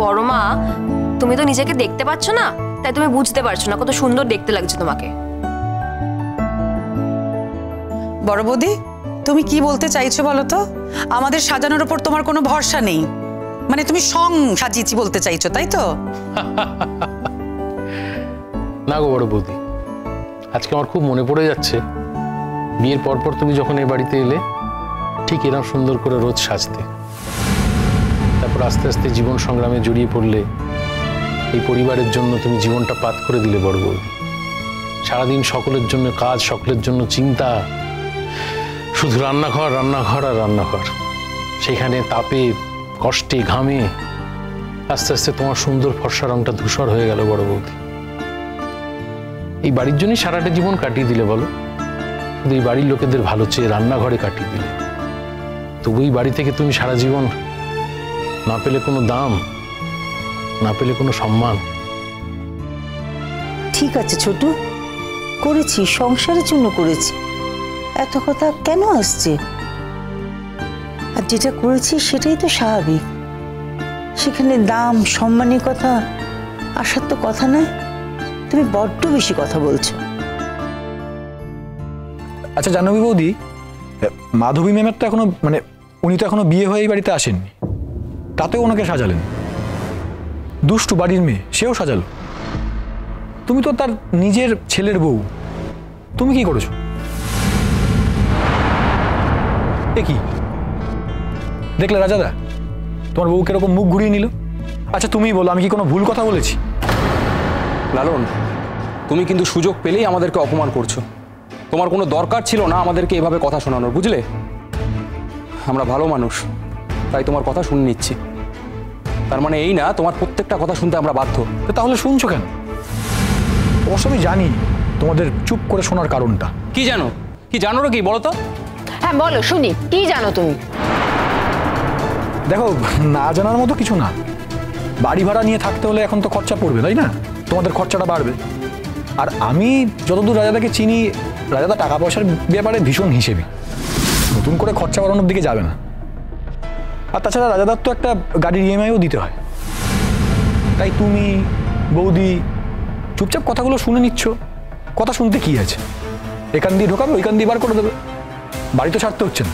বড় মা, তুমি তো নিজেকে দেখতে পাচ্ছ না, তাই তুমি বুঝতে পারছো না কত সুন্দর দেখতে লাগছে তোমাকে। বড় বৌদি, তুমি কি বলতে চাইছো বলো তো? আমাদের সাজানোর উপর তোমার কোনো ভরসা নেই, মানে তুমি সং সাজিয়েছি বলতে চাইছো, তাই তো? না গো বড় বৌদি, আজকে আমার খুব মনে পড়ে যাচ্ছে বিয়ের পরপর তুমি যখন এই বাড়িতে এলে ঠিক এরকম সুন্দর করে রোজ সাজতে, তারপর আস্তে আস্তে জীবন সংগ্রামে জড়িয়ে পড়লে, এই পরিবারের জন্য তুমি জীবনটা পাত করে দিলে বড় বৌদি। সারাদিন সকলের জন্য কাজ, সকলের জন্য চিন্তা, শুধু রান্নাঘর রান্নাঘর আর রান্নাঘর। সেখানে তাপে কষ্টে ঘামে আস্তে আস্তে তোমার সুন্দর ফর্সা রংটা ধূসর হয়ে গেল বড় বৌদি। এই বাড়ির জন্যই সারাটা জীবন কাটিয়ে দিলে বলো, শুধু এই বাড়ির লোকেদের ভালো চেয়ে রান্নাঘরে কাটিয়ে দিলে। তবু এই বাড়ি থেকে তুমি সারা জীবন না পেলে কোনো দাম, না পেলে কোনো সম্মান। ঠিক আছে ছোট, করেছি, সংসারের জন্য করেছি, এত কথা কেন আসছে? আর যেটা করেছি সেটাই তো স্বাভাবিক, সেখানে দাম সম্মানের কথা আসার তো কথা নয়। তুমি বড্ড বেশি কথা বলছো। আচ্ছা জাহ্নবী বৌদি, মাধবী ম্যামের তো এখনো মানে উনি তো এখনো বিয়ে হয়ে এই বাড়িতে আসেননি, তাতেও ওনাকে সাজালেন। দুষ্টু বাড়ির মেয়ে, সেও সাজালো। তুমি তো তার নিজের ছেলের বউ, তুমি কি করেছো? এ কি দেখলে রাজাদা, তোমার বউ কিরকম মুখ ঘুরিয়ে নিল? আচ্ছা তুমিই বলো, আমি কি কোনো ভুল কথা বলেছি? লালন, তুমি কিন্তু সুযোগ পেলেই আমাদেরকে অপমান করছো। তোমার কোনো দরকার ছিল না আমাদেরকে এভাবে কথা শোনানোর, বুঝলে? আমরা ভালো মানুষ, তাই তোমার কথা শুনে নিচ্ছি। তার মানে এই না তোমার প্রত্যেকটা কথা শুনতে আমরা বাধ্য। তাহলে শুনছো কেন? অবশ্য আমি জানি তোমাদের চুপ করে শোনার কারণটা কি। জানো কি? জানো না কি বলো তো? হ্যাঁ বলো শুনি, কি জানো তুমি? দেখো, না জানার মতো কিছু না। বাড়ি ভাড়া নিয়ে থাকতে হলে এখন তো খরচা পড়বে, তাই না? তোমাদের খরচাটা বাড়বে। আর আমি যতদূর রাজাদাকে চিনি, রাজাদা টাকা পয়সার ব্যাপারে ভীষণ হিসেবি, নতুন করে খরচা বাড়ানোর দিকে যাবে না। আর তাছাড়া রাজাদার তো একটা গাড়ির ইএমআইও দিতে হয়। তাই তুমি বৌদি চুপচাপ কথাগুলো শুনে নিচ্ছ। কথা শুনতে কি আছে? এখান দিয়ে ঢোকাবে, ওইখান দিয়ে বার করে দেবে, বাড়ি তো ছাড়তে হচ্ছে না।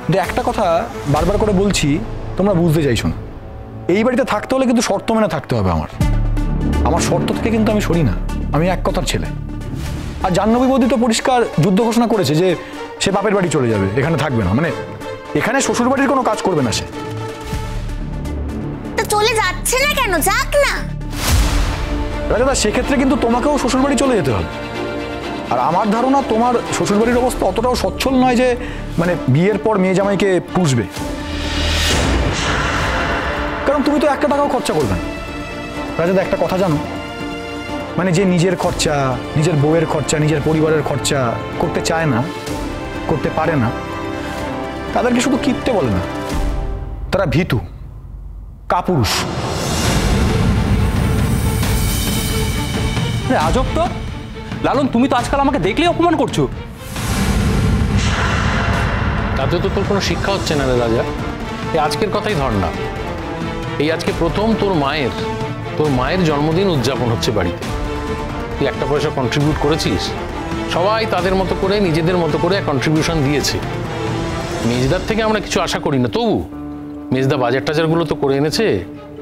কিন্তু একটা কথা বারবার করে বলছি, তোমরা বুঝতে চাইছো না। এই বাড়িতে থাকতে হলে কিন্তু শর্ত মেনে থাকতে হবে। আমার শর্ত থেকে কিন্তু আমি সরি না, আমি এক কথার ছেলে। আর জাহ্নবী বৌদি তো পরিষ্কার যুদ্ধ ঘোষণা করেছে যে সে বাপের বাড়ি চলে যাবে, এখানে থাকবে না, মানে এখানে শ্বশুর বাড়ির কোনো কাজ করবে না সে। তো চলে যাচ্ছে না কেন? যাক না। রাজাদা, সেক্ষেত্রে কিন্তু তোমাকেও শ্বশুর বাড়ি চলে যেতে হবে। আর আমার ধারণা তোমার শ্বশুর বাড়ির অবস্থা অতটাও সচ্ছল নয় যে মানে বিয়ের পর মেয়ে জামাইকে পুষবে। কারণ তুমি তো একটা টাকাও খরচা করবে না। রাজাদা, একটা কথা জানো, মানে যে নিজের খরচা, নিজের বউয়ের খরচা, নিজের পরিবারের খরচা করতে চায় না, করতে পারে না, তাদেরকে শুধু কিপটে বলে না, তারা ভীতু, কাপুরুষ। আজব তো লালন, তুমি তো আজকাল আমাকে দেখলেই অপমান করছো। তাতে তো তোর কোনো শিক্ষা হচ্ছে না রে রাজা। এই আজকের কথাই ধর না, এই আজকে প্রথম তোর মায়ের জন্মদিন উদযাপন হচ্ছে বাড়িতে। তুই একটা পয়সা কন্ট্রিবিউট করেছিস? সবাই তাদের মতো করে নিজেদের মতো করে কন্ট্রিবিউশন দিয়েছে। মেজদার থেকে আমরা কিছু আশা করি না, তবু মেজদা বাজার টাজারগুলো তো করে এনেছে,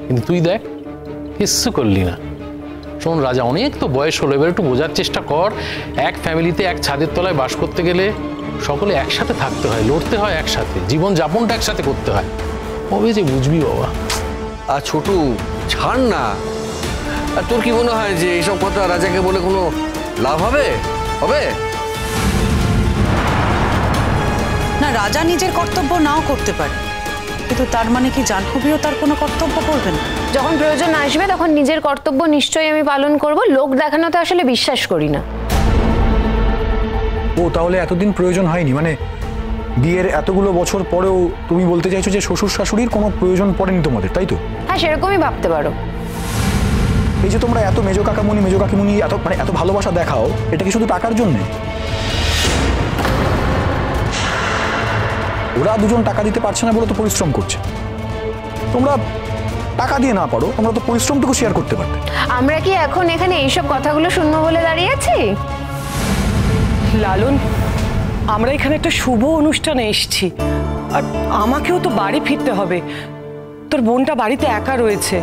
কিন্তু তুই দেখ কিচ্ছু করলি না। শোন রাজা, অনেক তো বয়স হলো, এবার একটু বোঝার চেষ্টা কর। এক ফ্যামিলিতে এক ছাদের তলায় বাস করতে গেলে সকলে একসাথে থাকতে হয়, লড়তে হয় একসাথে, জীবন যাপনটা একসাথে করতে হয়। কবে যে বুঝবি বাবা। আর ছোটু ছাড় না। আর তোর কি মনে হয় যে এইসব কথা রাজাকে বলে কোনো লাভ হবে? না, রাজা নিজের কর্তব্য নাও করতে পারে, কিন্তু তার মানে কি জাহ্নবীও তার কোনো কর্তব্য করবে না? যখন প্রয়োজন আসবে তখন নিজের কর্তব্য নিশ্চয়ই আমি পালন করব। লোক দেখানোতে আসলে বিশ্বাস করি না। ও তাহলে এতদিন প্রয়োজন হয়নি, মানে বিয়ের এতগুলো বছর পরেও তুমি বলতে চাইছো যে শ্বশুর শাশুড়ির কোনো প্রয়োজন পড়েনি তোমাদের, তাই তো? হ্যাঁ, সেরকমই ভাবতে পারো। এই যে তোমরা এত মেজো কাকিমুনি এত ভালোবাসা দেখাও, এটা কি শুধু টাকার জন্যে? ওরা দুজন টাকা দিতে পারছে না বলে তো পরিশ্রম করছে। তোমরা টাকা দিয়ে না পারো, তোমরা তো পরিশ্রমটুকু শেয়ার করতে পারতে। আমরা কি এখন এখানে এইসব কথাগুলো শুনবো বলে দাঁড়িয়ে আছি? লালন, আমরা এখানে একটা শুভ অনুষ্ঠানে এসেছি, আর আমাকেও তো বাড়ি ফিরতে হবে। তোর বোনটা বাড়িতে একা রয়েছে।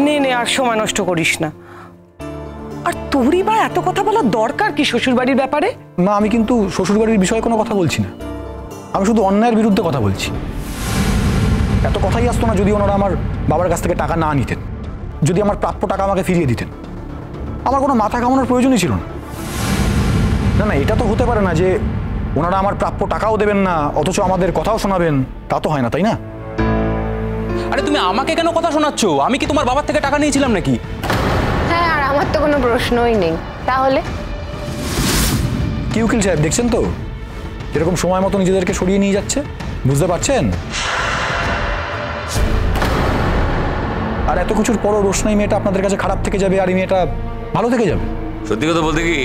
নে নে, আর সময় নষ্ট করিস না। আর তোরই বা এত কথা বলার দরকার কি শ্বশুর বাড়ির ব্যাপারে? না, আমি কিন্তু শ্বশুরবাড়ির বিষয়ে কোনো কথা বলছি না, আমি শুধু অন্যায়ের বিরুদ্ধে কথা বলছি। এত কথাই আসতো না যদি ওনারা আমার বাবার কাছ থেকে টাকা না নিতেন, যদি আমার প্রাপ্য টাকা আমাকে ফিরিয়ে দিতেন। আমার কোনো মাথা ঘামানোর প্রয়োজনই ছিল না। না না, এটা তো হতে পারে না যে ওনারা আমার প্রাপ্য টাকাও দেবেন না অথচ আমাদের কথাও শোনাবেন। তা তো হয় না, তাই না? আরে তুমি আমাকে কেন কথা শোনাচ্ছ? আমি কি তোমার বাবার থেকে টাকা নিয়েছিলাম নাকি? হ্যাঁ, আর আমার তো কোনো প্রশ্নই নেই। তাহলে কি উকিল সাহেব, দেখছেন তো এরকম সময় মতো নিজেদেরকে সরিয়ে নিয়ে যাচ্ছে, বুঝতে পারছেন? আর এত কিছুর পরও রোশনাই মেয়েটা আপনাদের কাছে খারাপ থেকে যাবে আর এই মেয়েটা ভালো থেকে যাবে? সত্যি কথা বলতে কি,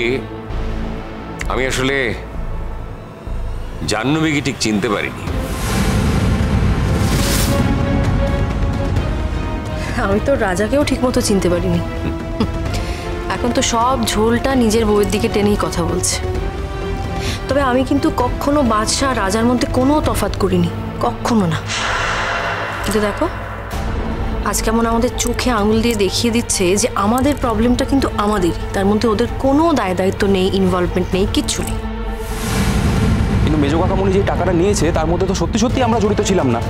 আমি আসলে জাহ্নবীকে ঠিক চিনতে পারিনি। আমি তো রাজাকেও ঠিকমতো চিনতে পারিনি। এখন তো সব ঝোলটা নিজের বউয়ের দিকে টেনেই কথা বলছে। তবে আমি কিন্তু কখনো বাদশাহ আর রাজার মধ্যে কোনো তফাৎ করিনি, কখনো না। কিন্তু দেখো, আজ কেমন আমাদের চোখে আঙুল দিয়ে দেখিয়ে দিচ্ছে যে আমাদের প্রবলেমটা কিন্তু আমাদেরই, তার মধ্যে ওদের কোনো দায় দায়িত্ব নেই, ইনভলভমেন্ট নেই, কিচ্ছু নেই। কিন্তু মেজো কাকামণি যে টাকাটা নিয়েছে তার মধ্যে তো সত্যি সত্যি আমরা জড়িত ছিলাম না।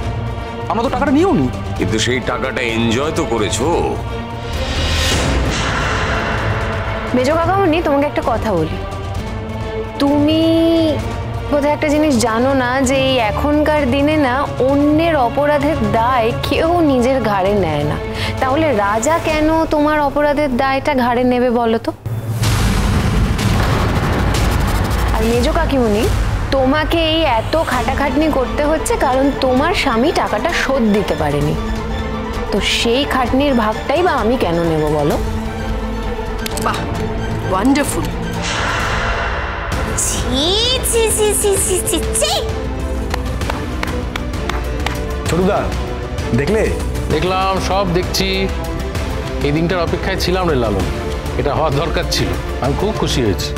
আমরা তো টাকাটা নিয়েও নি। কিন্তু সেই টাকাটা এনজয় তো করেছো। মেজো কাকামণি, তোমাকে একটা কথা বলি। তুমি বোধহয় একটা জিনিস জানো না যে এই এখনকার দিনে না অন্যের অপরাধের দায় কেউ নিজের ঘাড়ে নেয় না। তাহলে রাজা কেন তোমার অপরাধের দায়টা ঘাড়ে নেবে বলো তো? আর মেজো কাকিমণি, তোমাকে এই এত খাটাখাটনি করতে হচ্ছে কারণ তোমার স্বামী টাকাটা শোধ দিতে পারেনি। তো সেই খাটনির ভাগটাই বা আমি কেন নেব বলো? বাহ, ওয়ান্ডারফুল। ছি ছি ছি ছি ছি ছি ছি। ছোটুদা, দেখলে? দেখলাম, সব দেখছি। এই দিনটার অপেক্ষায় ছিলাম রে লালন, এটা হওয়ার দরকার ছিল। আমি খুব খুশি হয়েছি।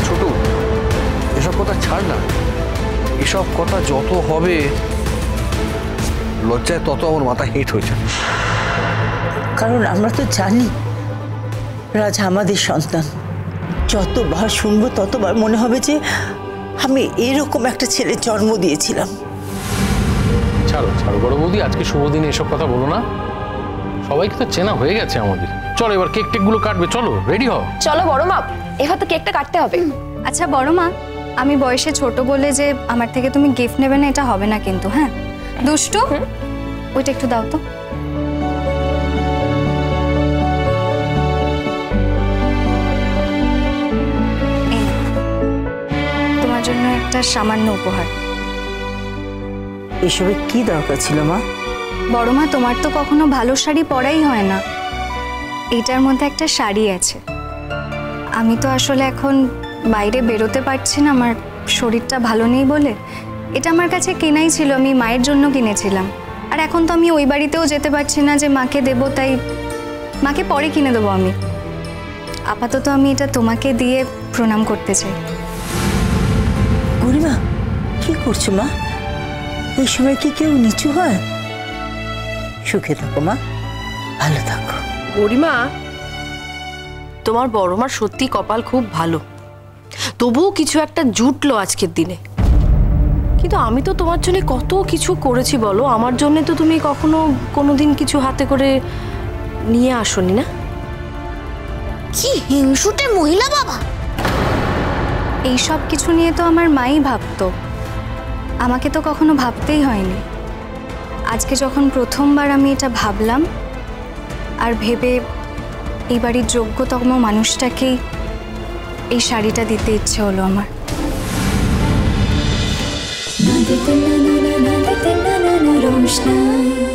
ছোট, এসব কথা ছাড় না। এসব কথা যত হবে লজ্জায় তত আমার মাথা হিট হয়েছে। কারণ আমরা তো জানি রাজা আমাদের সন্তান। যতবার শুনবো ততবার মনে হবে যে আমি এরকম একটা ছেলের জন্ম দিয়েছিলাম। ছাড়ো ছাড়ো বড় বৌদি, আজকে শুভ দিনে এসব কথা বলো না। সবাইকে তো চেনা হয়ে গেছে আমাদের। চলো এবার কেক টেকগুলো কাটবে, চলো রেডি হও। চলো বড় মা, এবার তো কেকটা কাটতে হবে। আচ্ছা বড় মা, আমি বয়সে ছোট বলে যে আমার থেকে তুমি গিফট নেবে না এটা হবে না কিন্তু। হ্যাঁ দুষ্টু, ওইটা একটু দাও তো। এই নাও, তোমার জন্য একটা সামান্য উপহার। এসবে কি দরকার ছিল মা? বড় মা, তোমার তো কখনো ভালো শাড়ি পরাই হয় না। এইটার মধ্যে একটা শাড়ি আছে। আমি তো আসলে এখন বাইরে বেরোতে পারছি না, আমার শরীরটা ভালো নেই বলে। এটা আমার কাছে কেনাই ছিল, আমি মায়ের জন্য কিনেছিলাম। আর এখন তো আমি ওই বাড়িতেও যেতে পারছি না যে মাকে দেবো, তাই মাকে পরে কিনে দেবো আমি। আপাতত আমি এটা তোমাকে দিয়ে প্রণাম করতে চাই। গরিমা, কি করছো মা? এই সময় কি কেউ নিচু হয়? সুখে থাকো মা, ভালো থাকো। গরিমা, তোমার বড় মার সত্যি কপাল খুব ভালো, তবুও কিছু একটা জুটলো আজকের দিনে। কিন্তু আমি তো তোমার জন্য কত কিছু করেছি বলো, আমার জন্য তো তুমি কখনো কোনোদিন কিছু হাতে করে নিয়ে আসোনি না? কি হিংসুটে মহিলা বাবা! এই সব কিছু নিয়ে তো আমার মাই ভাবতো, আমাকে তো কখনো ভাবতেই হয়নি। আজকে যখন প্রথমবার আমি এটা ভাবলাম আর ভেবে এই বাড়ির যোগ্যতম মানুষটাকেই এই শাড়িটা দিতে ইচ্ছে হলো আমার। রোশনাই।